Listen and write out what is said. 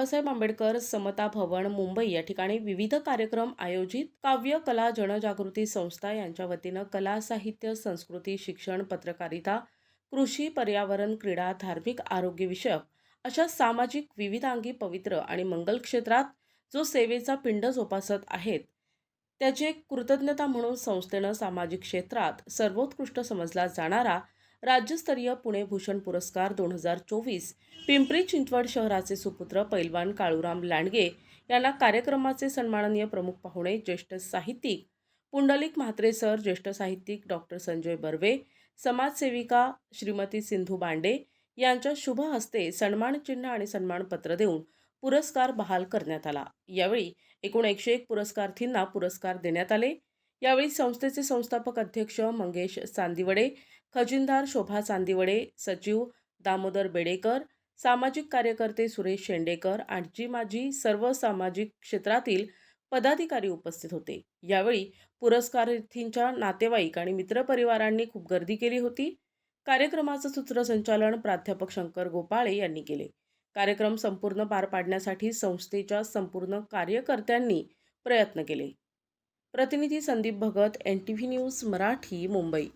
बाबासाहेब आंबेडकर समता भवन मुंबई या ठिकाणी विविध कार्यक्रम आयोजित काव्य कला जनजागृती संस्था यांच्या वतीनं कला साहित्य संस्कृती शिक्षण पत्रकारिता कृषी पर्यावरण क्रीडा धार्मिक आरोग्य विषयक अशा सामाजिक विविधांगी पवित्र आणि मंगल क्षेत्रात जो सेवेचा पिंड जोपासत आहेत त्याची एक कृतज्ञता म्हणून संस्थेनं सामाजिक क्षेत्रात सर्वोत्कृष्ट समजला जाणारा राज्यस्तरीय पुणे भूषण पुरस्कार 2024 पिंपरी चिंचवड शहराचे सुपुत्र पैलवान काळूराम लांडगे यांना कार्यक्रमाचे सन्माननीय प्रमुख पाहुणे ज्येष्ठ साहित्यिक पुंडलिक म्हात्रे सर, ज्येष्ठ साहित्यिक डॉक्टर संजय बर्वे, समाजसेविका श्रीमती सिंधू बांडे यांच्या शुभ हस्ते सन्मानचिन्ह आणि सन्मानपत्र देऊन पुरस्कार बहाल करण्यात आला। यावेळी एकूण 101 पुरस्कारार्थींना पुरस्कार देण्यात आले। यावेळी संस्थेचे संस्थापक अध्यक्ष मंगेश चांदिवडे, खजिनदार शोभा चांदिवडे, सचिव दामोदर बेडेकर, सामाजिक कार्यकर्ते सुरेश शेंडेकर, आजी माजी सर्व सामाजिक क्षेत्रातील पदाधिकारी उपस्थित होते। यावेळी पुरस्कारार्थींच्या नातेवाईक आणि मित्रपरिवारांनी खूप गर्दी केली होती। कार्यक्रमाचं सूत्रसंचालन प्राध्यापक शंकर गोपाळे यांनी केले। कार्यक्रम संपूर्ण पार पाडण्यासाठी संस्थेच्या संपूर्ण कार्यकर्त्यांनी प्रयत्न केले। प्रतिनिधी संदीप भगत, NTV न्यूज मराठी, मुंबई।